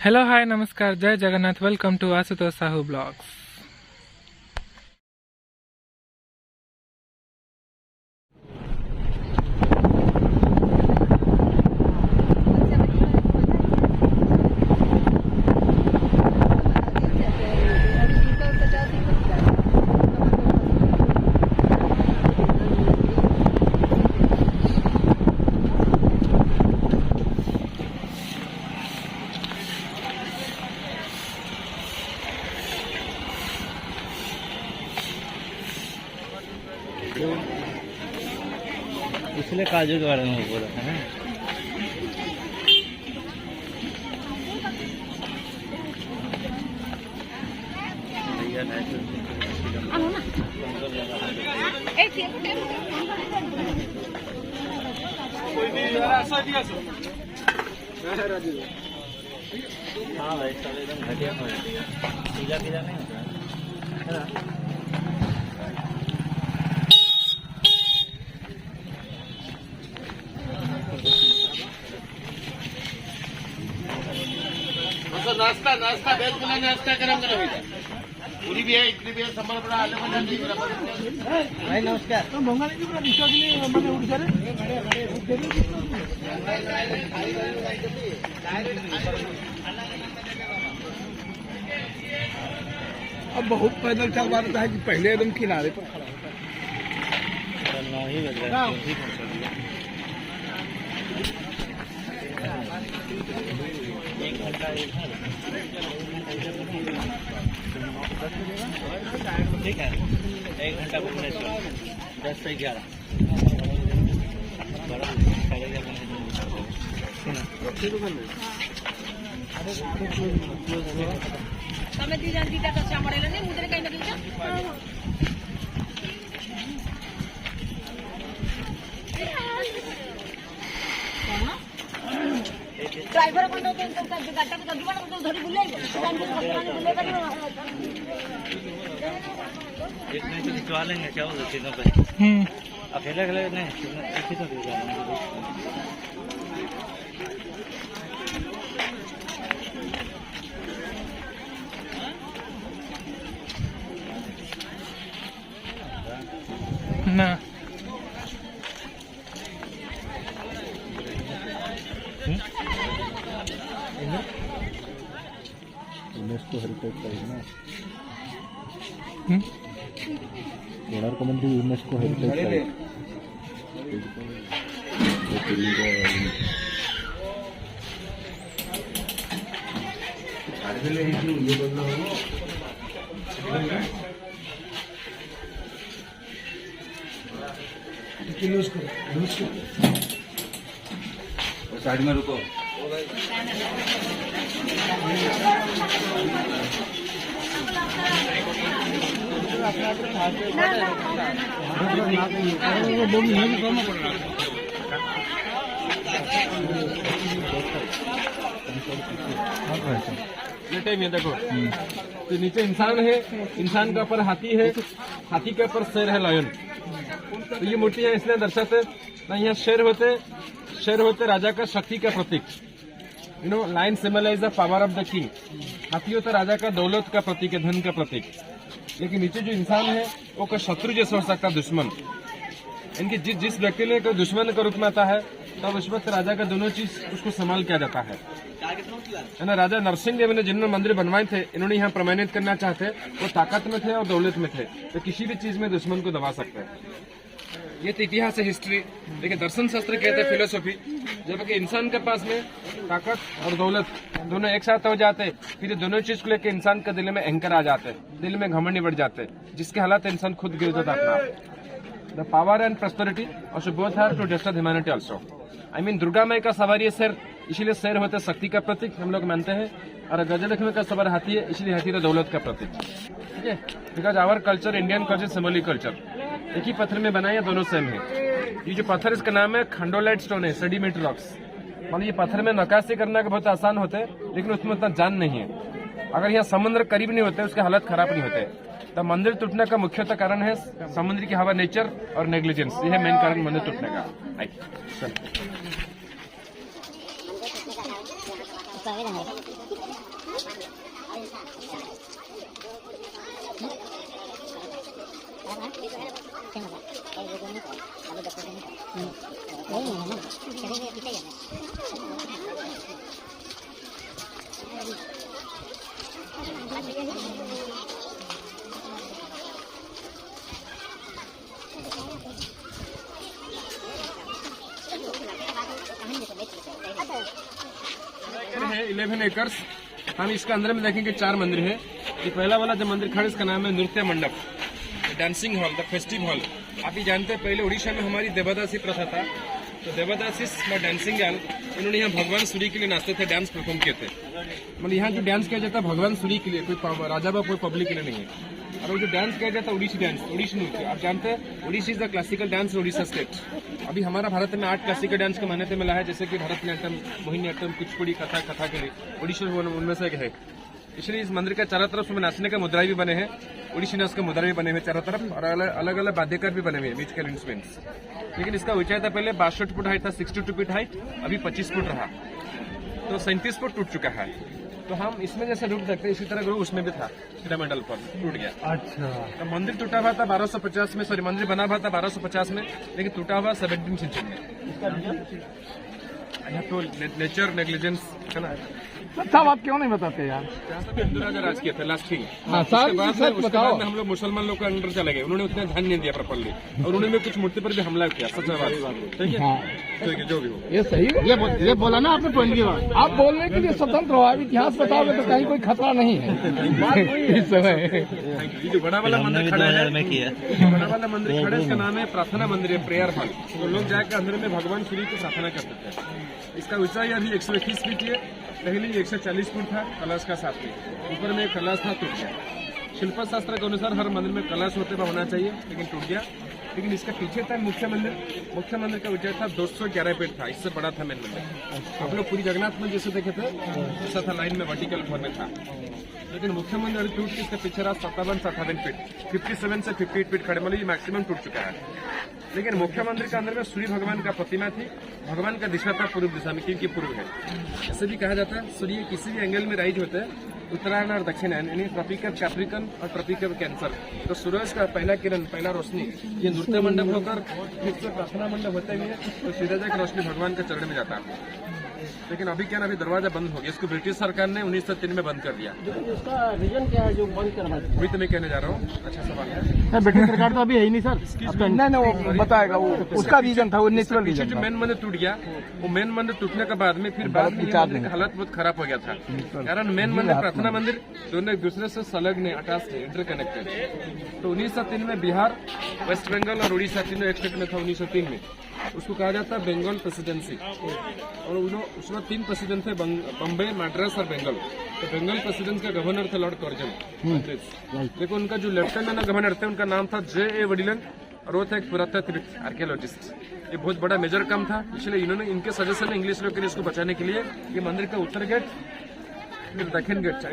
Hello hi नमस्कार जय Jagannath welcome to Ashutosh Sahu blogs. इसलिए काजू के बारे में बोला था ना। हाँ भाई सब एकदम घटिया पीला पीला नहीं होता है ना। नाश्ता नाश्ता वेज वाला नाश्ता गरम गरम पूरी भी है इडली भी है संबल बड़ा आलू बना दी भाई नमस्कार। अब बहुत पैदल चल रहा है कि पहले एकदम किनारे पर खड़ा होता ठीक है 1 घंटा भुवनेश्वर 10 से 11 તમે દીધા દીધા કચા મળેલા ને મુદ્રે કઈ નથી ड्राइवर को तो गाटा को जल्दी बना तो धरी बुलाइबो टाइम को भगवान बुले करी एक मिनट तो खिंचवा लेंगे क्या होगा तीनों पे अकेले अकेले नहीं किसी तो खिंचवा लेंगे। ना यूनेस्को हेरिटेज साइट ना कोणार्क मंदिर यूनेस्को हेरिटेज साइट साइड में रुको टाइम है देखो तो नीचे इंसान है, इंसान के ऊपर हाथी है, हाथी के ऊपर शेर है लायन। तो ये मूर्तियां इसलिए दर्शाते ना यहाँ शेर होते राजा का शक्ति का प्रतीक। You know lion symbolise the power of the king. हाथी होता राजा का दौलत का प्रतीक है, धन का प्रतीक। लेकिन नीचे जो इंसान है वो का शत्रु जैसे हो सकता दुश्मन। इनकी जिस व्यक्ति ने कोई दुश्मन के रूप में आता है तब उस वक्त राजा का दोनों चीज उसको संभाल किया जाता है ना। राजा नरसिंह देव ने जिन्होंने मंदिर बनवाए थे इन्होंने यहाँ प्रमाणित करना चाहते वो ताकत में थे और दौलत में थे, तो किसी भी चीज में दुश्मन को दबा सकते हैं। ये तो इतिहास है, हिस्ट्री। लेकिन दर्शन शास्त्र कहते हैं फिलोसॉफी, जबकि इंसान के पास में ताकत और दौलत दोनों एक साथ हो जाते फिर दोनों चीज को लेकर इंसान के दिल में अहंकार आ जाते, दिल में घमंड बढ़ जाते, जिसके हालात इंसान खुद गिर जाता अपना। The power and prosperity also both are to destroy humanity also. I mean Durga माई का सवार ये शेर, इसीलिए शेर होते शक्ति का प्रतीक हम लोग मानते हैं, और गजलक्ष्मी का सवार हाथी है, इसलिए हाथी तो दौलत का प्रतीक। ठीक है, because our culture Indian culture symbolic culture. एक ही पत्थर में बनाया, दोनों सेम है। ये जो पत्थर इसका नाम है खंडोलाइट स्टोन है, सेडिमेंट रॉक्स। मान ये पत्थर में नक्काशी करना बहुत आसान होता है, लेकिन उसमें उतना जान नहीं है। अगर यहाँ समुद्र करीब नहीं होते उसके हालत खराब नहीं होते। तो मंदिर टूटने का मुख्यतः कारण है समुद्र की हवा, नेचर और नेग्लिजेंस। यह है मेन कारण मंदिर टूटने का। है 11 एकर्स। हम इसके अंदर में देखेंगे 4 मंदिर है। ये पहला वाला जो मंदिर खड़ा इसका नाम है नृत्य मंडप, dancing hall, the festive hall. आप ही जानते हैं पहले उड़ीसा में हमारी देवदासी प्रथा था, तो देवदासी डांसिंग हॉल, इन्होंने यहाँ भगवान सूर्य के लिए नाचते थे, डांस परफॉर्म किए थे। मतलब यहाँ जो डांस किया जाता है भगवान सूर्य के लिए, कोई राजा व कोई पब्लिक के लिए नहीं है। और वो जो डांस किया जाता है उड़ीसी डांस, उड़ीसी नृत्य। आप जानते हैं Odissi is the classical dance Orissa state. अभी हमारा भारत में 8 क्लासिकल डांस को मान्यता मिला है, जैसे कि भरतनाट्यम, मोहिनीअट्टम, कुचिपुड़ी, कथा के लिए उड़ीसा उनमें से एक है। इसलिए इस मंदिर के चारों तरफ में नाचने का मुद्रा भी बने हैं, उड़ीसी नाच के मुद्रा भी बने हुए चारों तरफ, और अलग अलग वाद्यकार भी बने हुए हैं, म्यूजिकल इंस्ट्रूमेंट्स। लेकिन इसका ऊंचाई था पहले 62 फुट हाइट था, 62 फीट हाइट, अभी 25 फुट रहा, तो 37 फुट टूट चुका है। तो हम इसमें जैसे डूब सकते हैं इसी तरह ग्रुप उसमें भी था, पिरामिडल पर टूट गया। अच्छा, तो मंदिर टूटा हुआ था 1250 में, सॉरी मंदिर बना हुआ था 1250 में, लेकिन टूटा हुआ 17वीं सेंचुरी में। तो नेचर नेग्लिजेंस है ना। अच्छा बात क्यों नहीं बताते यार? हिंदू राजा राज किया था लास्ट किंग। हाँ, उसके बाद में हम लोग मुसलमान लोग के अंडर चले गए, उन्होंने उतना ध्यान नहीं दिया प्रॉपर्ली, और उन्होंने कुछ मूर्ति पर भी हमला किया। सच बात, ठीक है, जो भी हो ये सही है। ये बोला ना आपने पॉइंट की बात। आप बोलने के लिए स्वतंत्र हो, आप इतिहास बताओगे तो कहीं कोई खतरा नहीं है इस समय। ये जो बड़ा वाला मंदिर खड़ा है, बड़ा वाला मंदिर खड़ा है, इसका नाम है प्रार्थना मंदिर है, प्रेयर हॉल। तो लोग जाकर अंदर में भगवान सूर्य की प्रार्थना कर सकते हैं। इसका ऊंचाई अभी 121 फीट है, पहले 140 फुट था, कलश का 7 फीट ऊपर में एक कलश था, टूट गया। शिल्प शास्त्र के अनुसार हर मंदिर में कलश होते हुए होना चाहिए, लेकिन टूट गया। लेकिन इसका पीछे था मुख्य मंदिर का ऊंचाई था 211 फीट था, इससे बड़ा था मेन मंदिर। आप लोग पूरी जगन्नाथ मंदिर जैसे देखे थे ऐसा था, लाइन में वर्टिकल फॉर्म में था। लेकिन मुख्य मंदिर टूट के इसके पीछे रहा 57 फीट, 57 से 58 फीट खड़े, मतलब ये मैक्सिमम टूट चुका है। लेकिन मुख्य मंदिर के अंदर में सूर्य भगवान का प्रतिमा थी, भगवान का दिशा था पूर्व दिशा में, क्योंकि पूर्व है। ऐसे भी कहा जाता है सूर्य किसी भी एंगल में राइज होते हैं, उत्तरायण और दक्षिण यानी ट्रॉपिक ऑफ कैप्रिकन और ट्रॉपिक ऑफ कैंसर। तो सूरज का पहला किरण, पहला रोशनी ये नृत्य मंडप होकर फिर प्रार्थना मंडप होते हुए तो सीधा जाकर रोशनी भगवान के चरण में जाता है। लेकिन अभी क्या ना, अभी दरवाजा बंद हो गया, इसको ब्रिटिश सरकार ने 1903 में बंद कर दिया। इसका रीजन क्या है जो बंद करवा? वही तो मैं कहने जा रहा हूँ। अच्छा सवाल है। ब्रिटिश सरकार तो अभी है ही नहीं सर। नहीं, वो बताएगा, वो उसका रीजन था, वो नेचुरल रीजन। जो मेन मंदिर टूट गया, वो मेन मंदिर टूटने के बाद में फिर बाद में मंदिर का हालत बहुत खराब हो गया था, कारण मेन मंदिर प्रार्थना मंदिर दोनों एक दूसरे से संलग्न अटैच थे, इंटरकनेक्टेड। तो 1903 में बिहार, वेस्ट बंगाल और उड़ीसा तीनों एक स्टेट में था। 1903 में उसको कहा जाता है बंगाल प्रेसिडेंसी, और उसमें 3 प्रेसिडेंट थे, बम्बई, मद्रास और बंगाल। तो बंगाल प्रेसिडेंट का गवर्नर थे लॉर्ड कर्जन। देखो उनका जो लेफ्टिनेंट गवर्नर थे उनका नाम था J.A. वडिलन, और वो थे एक पुरातत्वविद, आर्कियोलॉजिस्ट। ये बहुत बड़ा मेजर काम था, इसलिए इन्होंने इनके सजेशन इंग्लिश लोग के लिए इसको बचाने के लिए ये मंदिर का उत्तर गेट फिर दक्षिण गेट,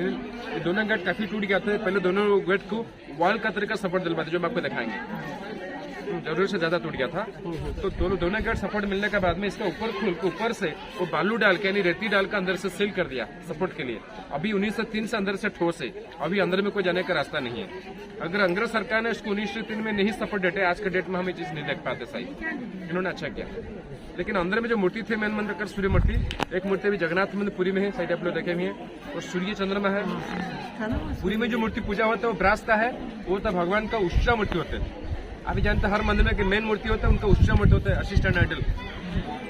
ये दोनों गेट काफी टूट गए थे। पहले दोनों गेट को वॉल का तरीका सपोर्ट दिलवाते, जो हम आपको दिखाएंगे, जरूरत से ज्यादा टूट गया था। तो दोनों गेट सपोर्ट मिलने के बाद में इसका ऊपर से वो बालू डाल के यानी रेती डाल के अंदर से सील कर दिया सपोर्ट के लिए। अभी 1903 से अंदर से ठोस है, अभी अंदर में कोई जाने का रास्ता नहीं है। अगर अंग्रेज सरकार ने इसको 1903 में नहीं सपोर्ट देते, आज के डेट में हम ये चीज नहीं देख पाते। सही, इन्होंने अच्छा किया। लेकिन अंदर में जो मूर्ति थी मेन मंदिर का सूर्य मूर्ति, एक मूर्ति अभी जगन्नाथ मंदिर पुरी में है, साइड आप लोग देखे हुए हैं, और सूर्य चंद्रमा है। पुरी में जो मूर्ति पूजा होता है वो ब्रास का है, वो तो भगवान का उच्चा मूर्ति होते हैं। अभी जानते हर मंदिर में कि मेन मूर्ति होता है उनका उच्चा मूर्ति होता है, असिस्टेंट आइडल।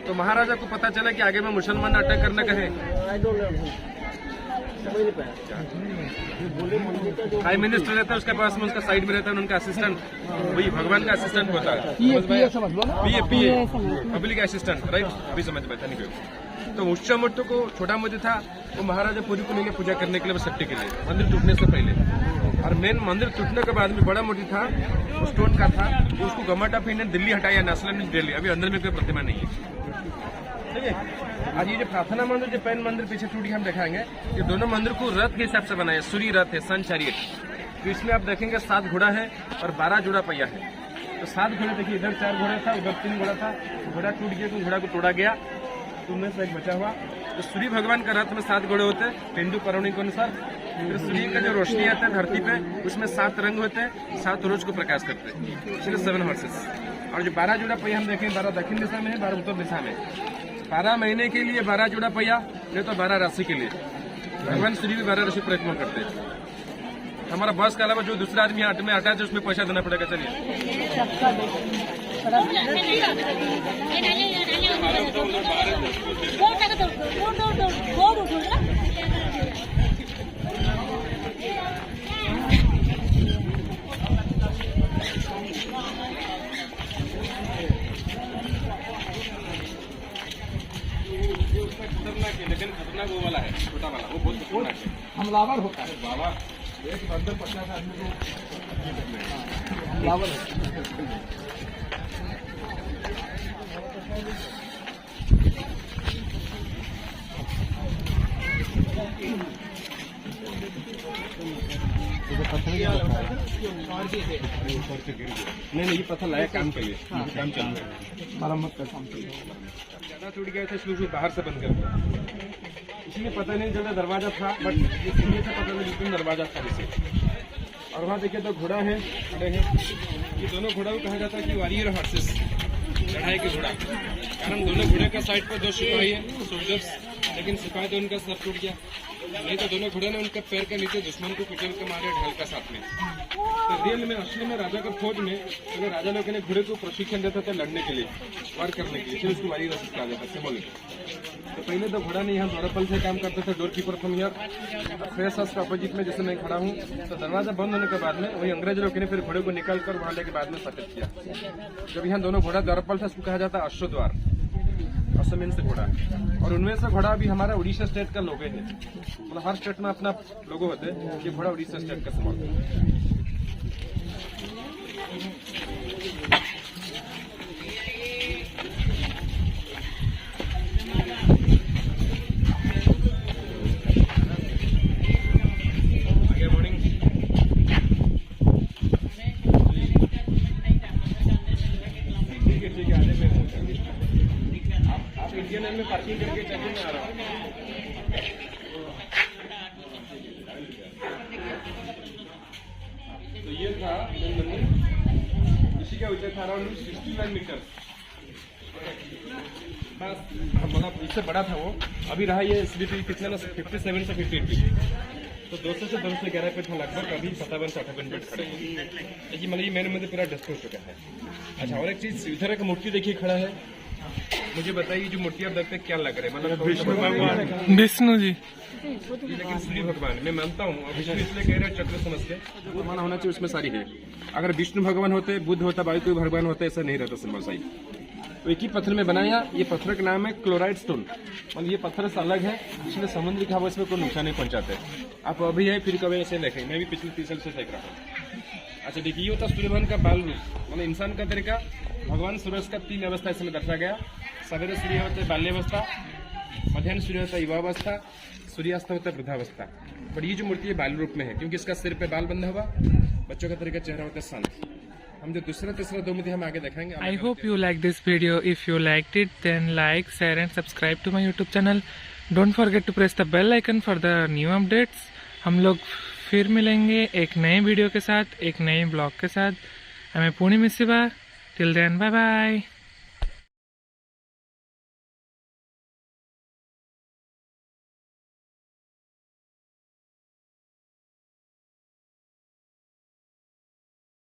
तो महाराजा को पता चला कि आगे में मुसलमान अटैक करने का है, प्राइम मिनिस्टर रहता है उसके पास में, उसका साइड में रहता है उनका असिस्टेंट, वही भगवान का असिस्टेंट होता है, पीए पब्लिक असिस्टेंट, राइट। अभी समझ में था नहीं। तो उच्चा मूर्ति को छोटा मूर्ति था, वो महाराजा पुरी को लेकर पूजा करने के लिए, सेफ्टी के लिए, मंदिर टूटने से पहले। और मेन मंदिर टूटने के बाद में बड़ा मूर्ति था, वो स्टोन का था, उसको गवर्नमेंट ऑफ इंडिया दिल्ली हटाया, नेशनल दिल्ली। अभी अंदर में कोई प्रतिमा नहीं है, ठीक है। आज ये जो प्रार्थना मंदिर, जो पैन मंदिर पीछे टूटी हम दिखाएंगे, ये दोनों मंदिर को रथ के हिसाब से बनाया, सूर्य रथ है, सन चैरियट। तो इसमें आप देखेंगे 7 घोड़ा है और 12 जोड़ा पहिया है। तो 7 घोड़े देखिए, इधर 4 घोड़ा था, उधर 3 घोड़ा था, घोड़ा टूट गया तो घोड़ा को तोड़ा गया, तो उनमें से एक बचा हुआ। तो सूर्य भगवान का रथ में 7 घोड़े होते हैं हिंदू पौराणिक के अनुसार। फिर सूर्य का जो रोशनी आता है धरती पे उसमें 7 रंग होते हैं, 7 रोज को प्रकाश करते हैं, इसलिए 7 हॉर्सेस। और जो 12 जोड़ा पहिया हम देखें 12 दक्षिण दिशा में है, 12 उत्तर दिशा में। 12 महीने के लिए 12 जोड़ा पहिया, नहीं तो 12 राशि के लिए भगवान सूर्य भी 12 राशि परिक्रमा करते हैं। हमारा बस के अलावा जो दूसरा आदमी हाट में आता है उसमें पैसा देना पड़ेगा। चलिए खतरनाक है, लेकिन खतरनाक वो वाला है, छोटा वाला, वो बहुत खतरनाक है, हमलावर होता है। बाबा एक बंदर 50 आदमी को हमलावर नहीं ये पत्थर लाया काम के लिए, काम चल रहा है, मरम्मत का काम चल रहा है। ज्यादा टूट गया था इसलिए उसको बाहर से बंद कर दिया। इसलिए पता नहीं चला दरवाजा था, बट इसलिए से पता नहीं बिल्कुल दरवाजा था इसे। और वहाँ देखिए तो घोड़ा है, खड़े हैं, ये दोनों घोड़ा को कहा जाता है कि वॉरियर हॉर्सेस, लड़ाई के घोड़ा। कारण दोनों घोड़े का साइड पर 2 सिपाही है सोल्जर्स, लेकिन सिपाही तो उनका सर टूट गया, नहीं तो दोनों घोड़े ने उनके पैर के नीचे दुश्मन को कुचल के मारे ढाल का साथ में। तो रियल में असली में राजा का फौज में अगर राजा लोग ने घोड़े को प्रशिक्षण देता था लड़ने के लिए, वार करने के लिए, फिर उसको वारी रसिक कहा जाता है सिंबॉलिक। तो पहले तो घोड़ा ने यहाँ द्वारपाल से काम करते थे, door keeper from here. Fresh house के अपोजिट में जैसे मैं खड़ा हूँ, तो दरवाजा बंद होने के बाद में वही अंग्रेज लोग ने फिर घोड़े को निकाल कर वहाँ लेके बाद में स्थापित किया। जब यहाँ दोनों घोड़ा द्वारपाल था, उसको कहा जाता है अश्वद्वार, असमीन से घोड़ा। और उनमें से घोड़ा भी हमारा उड़ीसा स्टेट का लोगो है, मतलब हर स्टेट में अपना लोगो होते हैं, ये घोड़ा उड़ीसा स्टेट का सिंबल है। इंडियन में पार्किंग करके चलिए, मैं आ रहा हूँ। तो ये था मंदिर, इसी का ऊंचाई था अराउंड 69 मीटर, बस मतलब इससे बड़ा था वो। अभी रहा ये स्लीपी कितना ना 57 से 58 फीट, तो 200 से 211 फीट था लगभग। अभी 57 से 58 फीट खड़े हैं, लेकिन मतलब ये मेन मंदिर पूरा डस्ट हो चुका है। अच्छा, और एक चीज इधर एक मूर्ति देखिए खड़ा है, मुझे बताइए जो मूर्ति आप देखते हैं क्या लग रहा है? मतलब विष्णु भगवान, विष्णु जी, लेकिन सूर्य भगवान मैं मानता हूँ। विष्णु इसलिए कह रहे हैं चक्र समझ के, वो माना होना चाहिए, उसमें सारी है। अगर विष्णु भगवान होते, बुद्ध होता, बाकी कोई भगवान होता, ऐसा नहीं रहता सिंबल साई। तो एक ही पत्थर में बनाया, ये पत्थर का नाम है क्लोराइड स्टोन, और ये पत्थर से अलग है, इसलिए समुद्र की हवा इसमें कोई नुकसान नहीं पहुंचाते। आप अभी है फिर कभी ऐसे देखें, मैं भी पिछले 30 साल से देख रहा हूँ। अच्छा देखिए, ये होता सूर्य भगवान का बाल रूप, मतलब इंसान का तरीका। भगवान सूरज का 3 अवस्था इसमें दर्शा गया। सवेरे सूर्य होता है बाल्यावस्था, मध्याह्न सूर्य होता है युवावस्था, सूर्यास्त होता है वृद्धावस्था। पर ये जो मूर्ति है बाल रूप में है, क्योंकि इसका सिर पे बाल बंधा हुआ, बच्चों का तरीका चेहरा होता है शांत। हम जो दूसरा तीसरा 2 मूर्ति हम आगे देखेंगे। I hope you like this video. If you liked it, then like, share and subscribe to my YouTube channel. Don't forget to press the bell icon for the new updates. हम लोग फिर मिलेंगे एक नए वीडियो के साथ, एक नए ब्लॉग के साथ। हमें पूर्णिमा Shiva. Till then, bye bye.